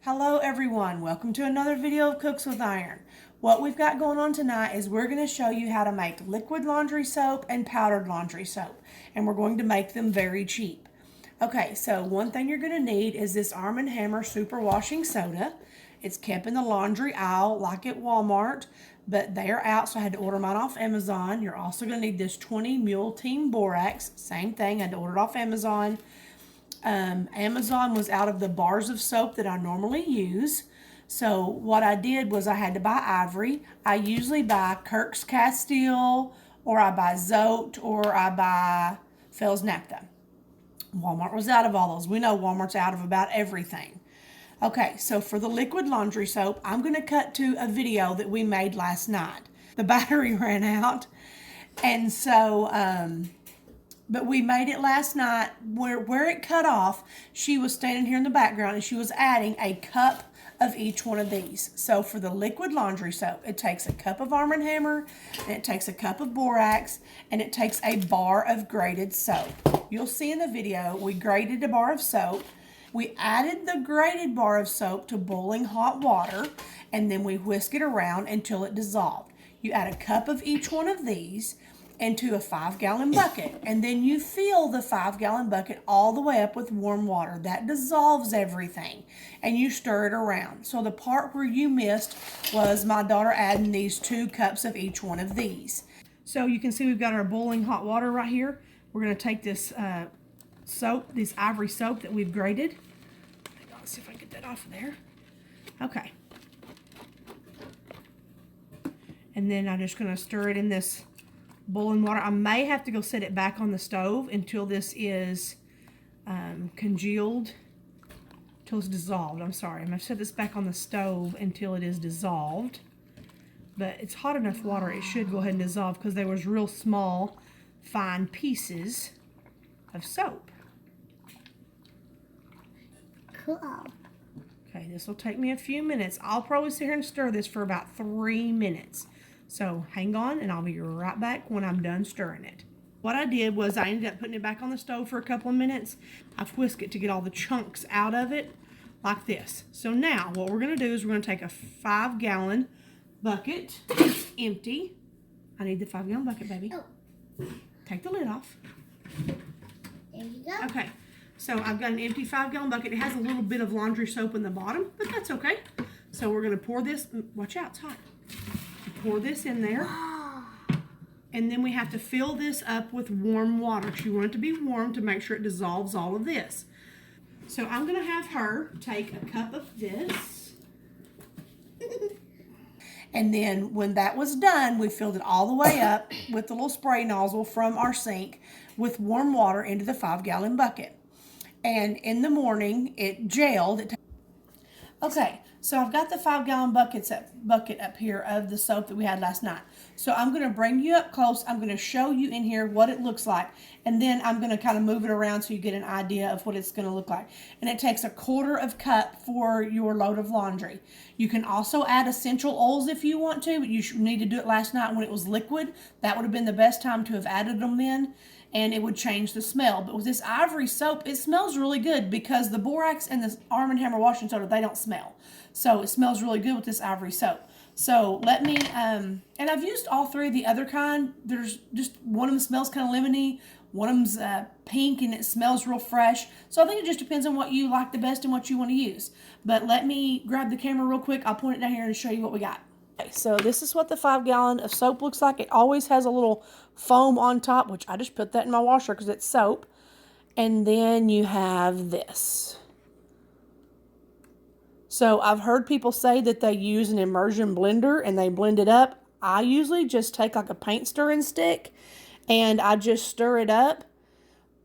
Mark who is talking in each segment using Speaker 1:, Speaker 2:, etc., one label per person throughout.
Speaker 1: Hello everyone, welcome to another video of Cooks with Iron. What we've got going on tonight is we're going to show you how to make liquid laundry soap and powdered laundry soap. And we're going to make them very cheap. Okay, so one thing you're going to need is this Arm & Hammer Super Washing Soda. It's kept in the laundry aisle like at Walmart, but they are out, so I had to order mine off Amazon. You're also going to need this 20 Mule Team Borax. Same thing, I had to order it off Amazon. Amazon was out of the bars of soap that I normally use. So what I did was I had to buy Ivory. I usually buy Kirk's Castile, or I buy Zote, or I buy Fels Naphtha. Walmart was out of all those. We know Walmart's out of about everything. Okay, so for the liquid laundry soap, I'm going to cut to a video that we made last night. The battery ran out, and so but we made it last night. Where it cut off, she was standing here in the background and she was adding a cup of each one of these. So for the liquid laundry soap, it takes a cup of Arm & Hammer, and it takes a cup of borax, and it takes a bar of grated soap. You'll see in the video, we grated a bar of soap. We added the grated bar of soap to boiling hot water, and then we whisk it around until it dissolved. You add a cup of each one of these into a 5-gallon bucket, and then you fill the 5-gallon bucket all the way up with warm water. That dissolves everything, and you stir it around. So the part where you missed was my daughter adding these 2 cups of each one of these. So you can see we've got our boiling hot water right here. We're going to take this soap, this Ivory soap that we've grated. Hang on, let's see if I can get that off of there. Okay. And then I'm just going to stir it in this boiling water. I may have to go set it back on the stove until this is congealed, until it's dissolved. I'm sorry. I'm going to set this back on the stove until it is dissolved. But it's hot enough water, it should go ahead and dissolve because there was real small, fine pieces of soap.
Speaker 2: Cool.
Speaker 1: Okay, this will take me a few minutes. I'll probably sit here and stir this for about 3 minutes. So hang on, and I'll be right back when I'm done stirring it. What I did was I ended up putting it back on the stove for a couple of minutes. I've whisked it to get all the chunks out of it, like this. So now what we're going to do is we're going to take a 5-gallon bucket. It's empty. I need the 5-gallon bucket, baby.
Speaker 2: Oh.
Speaker 1: Take the lid off.
Speaker 2: There you go.
Speaker 1: Okay, so I've got an empty 5-gallon bucket. It has a little bit of laundry soap in the bottom, but that's okay. So we're going to pour this. Watch out, it's hot. Pour this in there, and then we have to fill this up with warm water. You want it to be warm to make sure it dissolves all of this. So I'm going to have her take a cup of this, and then when that was done, we filled it all the way up with the little spray nozzle from our sink with warm water into the 5-gallon bucket. And in the morning, it gelled. Okay, so I've got the 5-gallon bucket up here of the soap that we had last night. So I'm going to bring you up close. I'm going to show you in here what it looks like. And then I'm going to kind of move it around so you get an idea of what it's going to look like. And it takes 1/4 cup for your load of laundry. You can also add essential oils if you want to, but you need to do it last night when it was liquid. That would have been the best time to have added them then, and it would change the smell. But with this Ivory soap, it smells really good because the borax and the Arm & Hammer washing soda, they don't smell. So it smells really good with this Ivory soap. So let me, and I've used all 3 of the other kind. There's just, one of them smells kind of lemony, one of them's pink and it smells real fresh. So I think it just depends on what you like the best and what you want to use. But let me grab the camera real quick. I'll point it down here and show you what we got. Okay, so this is what the 5-gallon of soap looks like. It always has a little foam on top, which I just put that in my washer because it's soap. And then you have this. So I've heard people say that they use an immersion blender and they blend it up. I usually just take like a paint stirring stick and I just stir it up.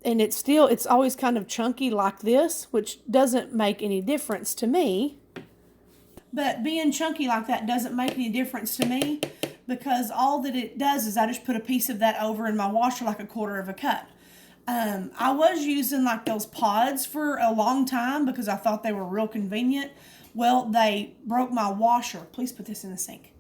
Speaker 1: And it's always kind of chunky like this, which doesn't make any difference to me. But being chunky like that doesn't make any difference to me because all that it does is I just put a piece of that over in my washer like 1/4 cup. I was using like those pods for a long time because I thought they were real convenient. Well, they broke my washer. Please put this in the sink.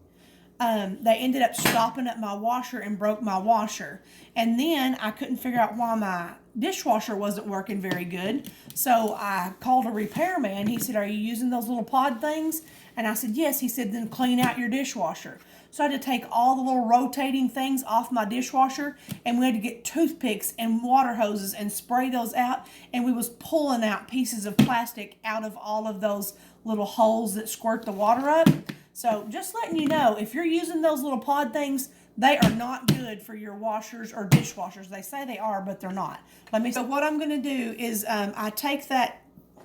Speaker 1: They ended up stopping up my washer and broke my washer. And then I couldn't figure out why my dishwasher wasn't working very good. So I called a repairman. He said, "Are you using those little pod things?" And I said, "Yes." He said, "Then clean out your dishwasher." So I had to take all the little rotating things off my dishwasher, and we had to get toothpicks and water hoses and spray those out, and we was pulling out pieces of plastic out of all of those little holes that squirt the water up. So just letting you know, if you're using those little pod things, they are not good for your washers or dishwashers. They say they are, but they're not. So what I'm going to do is I take that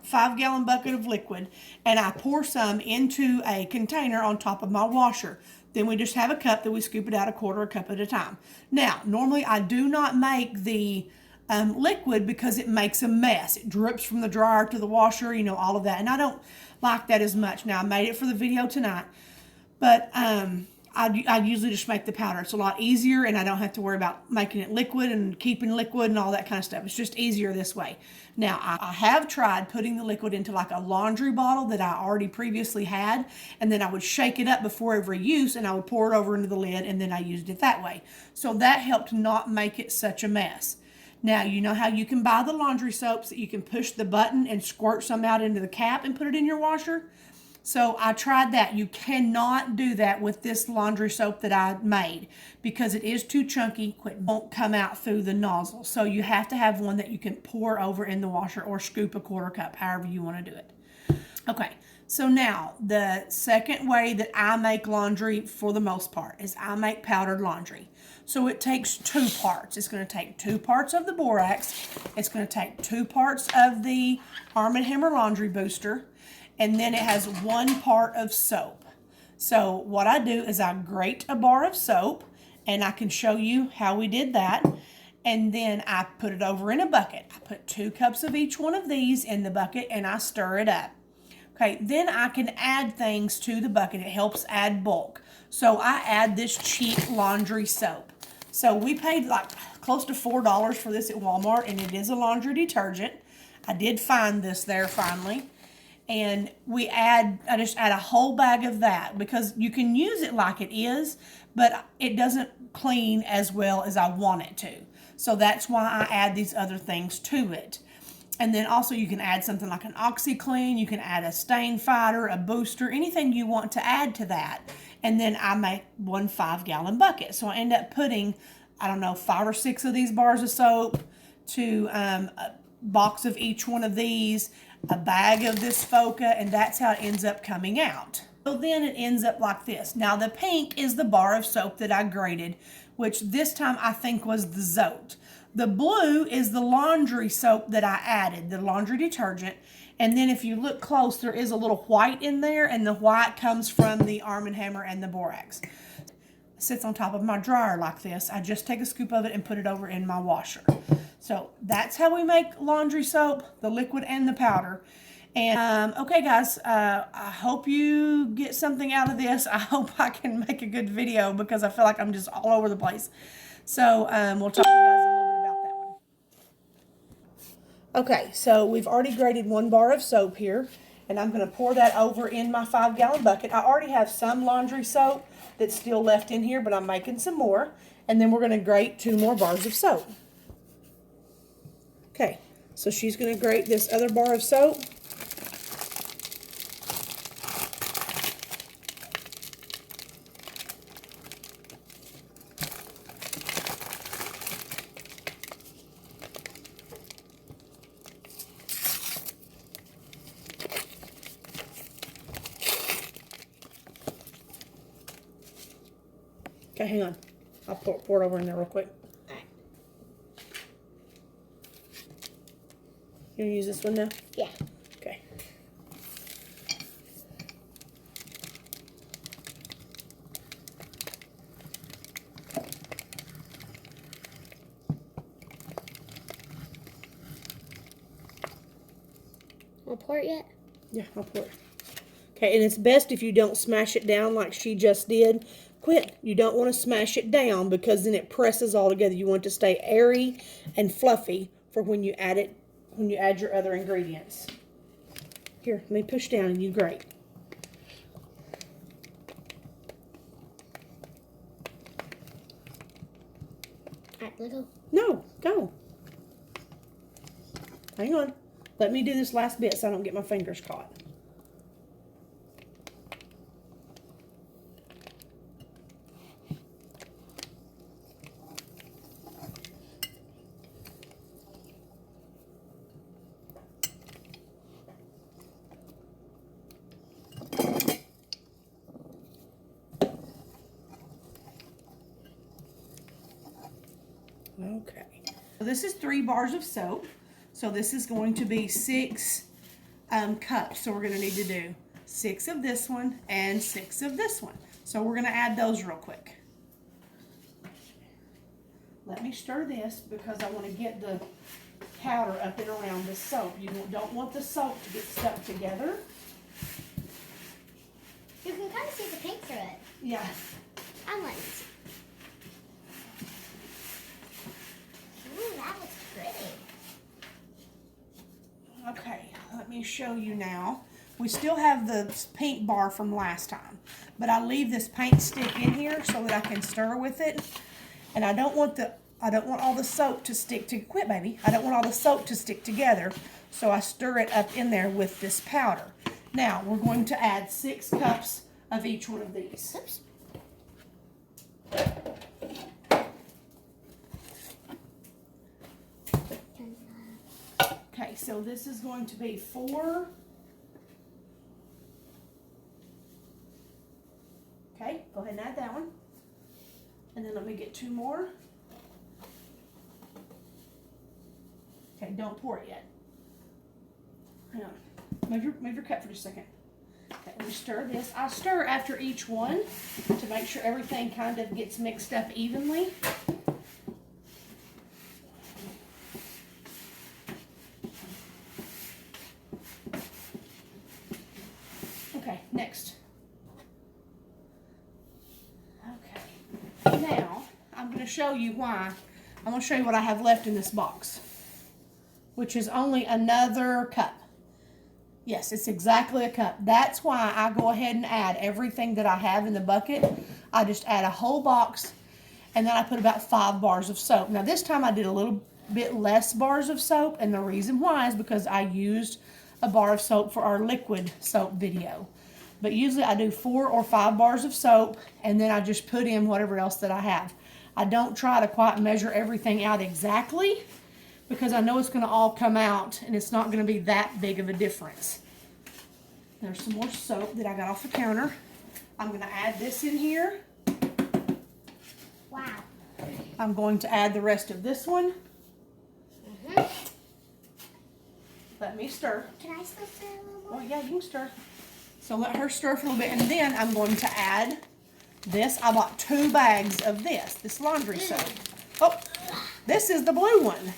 Speaker 1: 5-gallon bucket of liquid and I pour some into a container on top of my washer. Then we just have a cup that we scoop it out a quarter a cup at a time. Now, normally I do not make the liquid because it makes a mess. It drips from the dryer to the washer, you know, all of that. And I don't like that as much. Now, I made it for the video tonight, but I usually just make the powder. It's a lot easier, and I don't have to worry about making it liquid and keeping liquid and all that kind of stuff. It's just easier this way. Now, I have tried putting the liquid into like a laundry bottle that I already previously had, and then I would shake it up before every use, and I would pour it over into the lid, and then I used it that way. So that helped not make it such a mess. Now, you know how you can buy the laundry soaps that you can push the button and squirt some out into the cap and put it in your washer? So I tried that. You cannot do that with this laundry soap that I made because it is too chunky. It won't come out through the nozzle. So you have to have one that you can pour over in the washer or scoop a quarter cup, however you want to do it. Okay, so now the second way that I make laundry for the most part is I make powdered laundry. So it takes 2 parts. It's going to take 2 parts of the borax. It's going to take 2 parts of the Arm & Hammer laundry booster. And then it has 1 part of soap. So what I do is I grate a bar of soap, and I can show you how we did that. And then I put it over in a bucket. I put 2 cups of each one of these in the bucket, and I stir it up. Okay, then I can add things to the bucket. It helps add bulk. So I add this cheap laundry soap. So we paid like close to $4 for this at Walmart, and it is a laundry detergent. I did find this there finally. And I just add a whole bag of that because you can use it like it is, but it doesn't clean as well as I want it to. So that's why I add these other things to it. And then also you can add something like an OxyClean, you can add a stain fighter, a booster, anything you want to add to that. And then I make 1 5-gallon bucket. So I end up putting, I don't know, 5 or 6 of these bars of soap to a box of each one of these, a bag of this Foca, and that's how it ends up coming out. So then it ends up like this. Now the pink is the bar of soap that I grated, which this time I think was the Zote. The blue is the laundry soap that I added, the laundry detergent. And then if you look close, there is a little white in there, and the white comes from the Arm & Hammer and the borax. It sits on top of my dryer like this. I just take a scoop of it and put it over in my washer. So that's how we make laundry soap, the liquid and the powder. And okay guys, I hope you get something out of this. I hope I can make a good video because I feel like I'm just all over the place. So we'll talk to you guys a little bit about that one. Okay, so we've already grated 1 bar of soap here, and I'm going to pour that over in my 5-gallon bucket. I already have some laundry soap that's still left in here, but I'm making some more. And then we're going to grate 2 more bars of soap. Okay, so she's going to grate this other bar of soap. Okay, hang on. I'll pour it over in there real quick. You gonna use this one now?
Speaker 2: Yeah.
Speaker 1: Okay.
Speaker 2: Want to pour it yet?
Speaker 1: Yeah, I'll pour it. Okay, and it's best if you don't smash it down like she just did. Quit. You don't want to smash it down because then it presses all together. You want it to stay airy and fluffy for when you add it, when you add your other ingredients. Here, let me push down and you grate.
Speaker 2: Alright, let go.
Speaker 1: No, go. Hang on. Let me do this last bit so I don't get my fingers caught. Okay. So this is 3 bars of soap. So this is going to be 6 cups. So we're going to need to do 6 of this one and 6 of this one. So we're going to add those real quick. Let me stir this because I want to get the powder up and around the soap. You don't want the soap to get stuck together.
Speaker 2: You can kind of see the paint through it.
Speaker 1: Yeah.
Speaker 2: I'm letting you see. Ooh, that looks pretty.
Speaker 1: Okay, let me show you now. We still have the paint bar from last time, but I leave this paint stick in here so that I can stir with it. And I don't want all the soap to stick to, quit baby. I don't want all the soap to stick together, so I stir it up in there with this powder. Now, we're going to add 6 cups of each one of these.
Speaker 2: Oops.
Speaker 1: Okay, so this is going to be 4. Okay, go ahead and add that one. And then let me get 2 more. Okay, don't pour it yet. Hang on. Move your cup for just a second. Okay, we stir this. I stir after each one to make sure everything kind of gets mixed up evenly. Okay, next. Okay. Now, I'm going to show you why. I'm going to show you what I have left in this box, which is only another cup. Yes, it's exactly a cup. That's why I go ahead and add everything that I have in the bucket. I just add a whole box, and then I put about 5 bars of soap. Now this time I did a little bit less bars of soap, and the reason why is because I used a bar of soap for our liquid soap video. But usually I do 4 or 5 bars of soap, and then I just put in whatever else that I have. I don't try to quite measure everything out exactly, because I know it's going to all come out and it's not going to be that big of a difference. There's some more soap that I got off the counter. I'm going to add this in here.
Speaker 2: Wow.
Speaker 1: I'm going to add the rest of this one. Let me stir.
Speaker 2: Can I still stir a little more?
Speaker 1: Oh yeah, you can stir. So let her stir for a little bit, and then I'm going to add this. I bought 2 bags of this laundry soap. Oh, this is the blue one.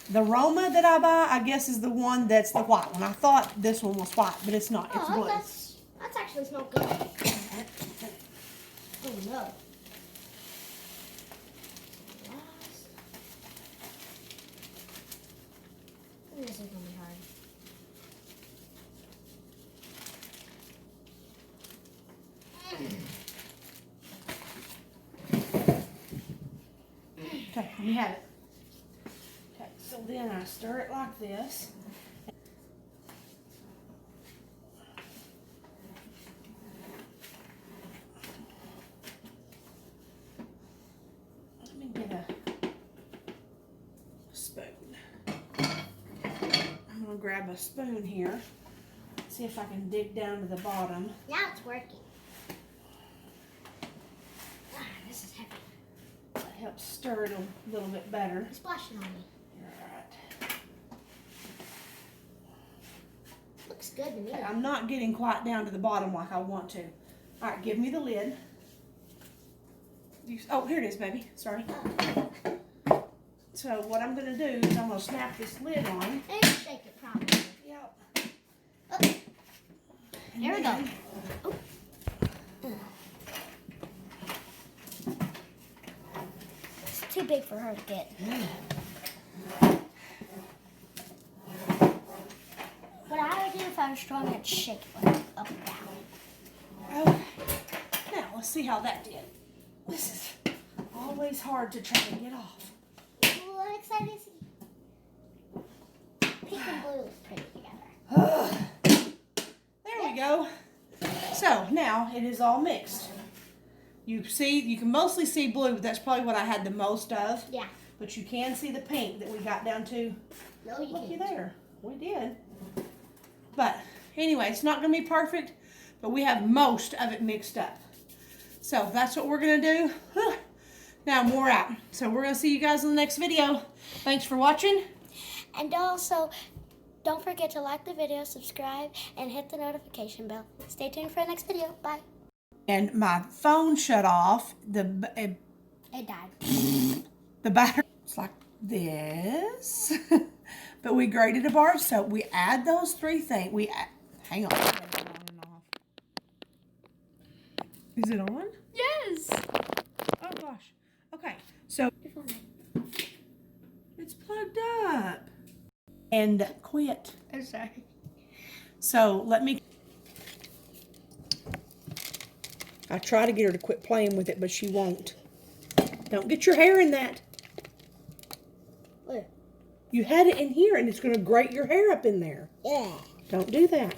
Speaker 1: The Roma that I buy, I guess, is the one that's the white one. I thought this one was white, but it's not. It's blue.
Speaker 2: That's actually smells good. Oh no. This is gonna be hard.
Speaker 1: Okay, you have it. Okay, so then I stir it like this. Let me get a spoon. I'm gonna grab a spoon here. See if I can dig down to the bottom.
Speaker 2: Now it's working. Ah, this is heavy.
Speaker 1: That helps stir it a little bit better.
Speaker 2: It's splashing on me.
Speaker 1: Alright.
Speaker 2: Looks good to me.
Speaker 1: Okay, I'm not getting quite down to the bottom like I want to. Alright, give me the lid. Oh, here it is, baby. Sorry. So what I'm going to do is I'm going to snap this lid on.
Speaker 2: And shake it properly.
Speaker 1: Yep.
Speaker 2: Oh. Here we go. Oh. It's too big for her to get. What I would do if I was strong, I'd shake it like up and down.
Speaker 1: Okay. Now, let's see how that did. This is always hard to try to get off.
Speaker 2: Ooh, I'm excited to see. pink and blue look pretty together.
Speaker 1: There we go. So now it is all mixed. You can mostly see blue, but that's probably what I had the most of.
Speaker 2: Yeah.
Speaker 1: But you can see the pink that we got down to.
Speaker 2: No, you
Speaker 1: Looky
Speaker 2: can't.
Speaker 1: there. We did. But anyway, it's not going to be perfect, but we have most of it mixed up. So that's what we're going to do. Now we're out. So we're going to see you guys in the next video. Thanks for watching.
Speaker 2: And also, don't forget to like the video, subscribe, and hit the notification bell. Stay tuned for the next video. Bye.
Speaker 1: And my phone shut off.
Speaker 2: It died.
Speaker 1: The battery, it's like this. But we grated a bar of soap. We add those three things. Hang on. Is it on?
Speaker 2: Yes.
Speaker 1: Oh gosh. Okay. So it's plugged up. And quit.
Speaker 2: I'm sorry.
Speaker 1: So let me. I try to get her to quit playing with it, but she won't. Don't get your hair in that.
Speaker 2: Where?
Speaker 1: You had it in here and it's going to grate your hair up in there.
Speaker 2: Yeah.
Speaker 1: Don't do that.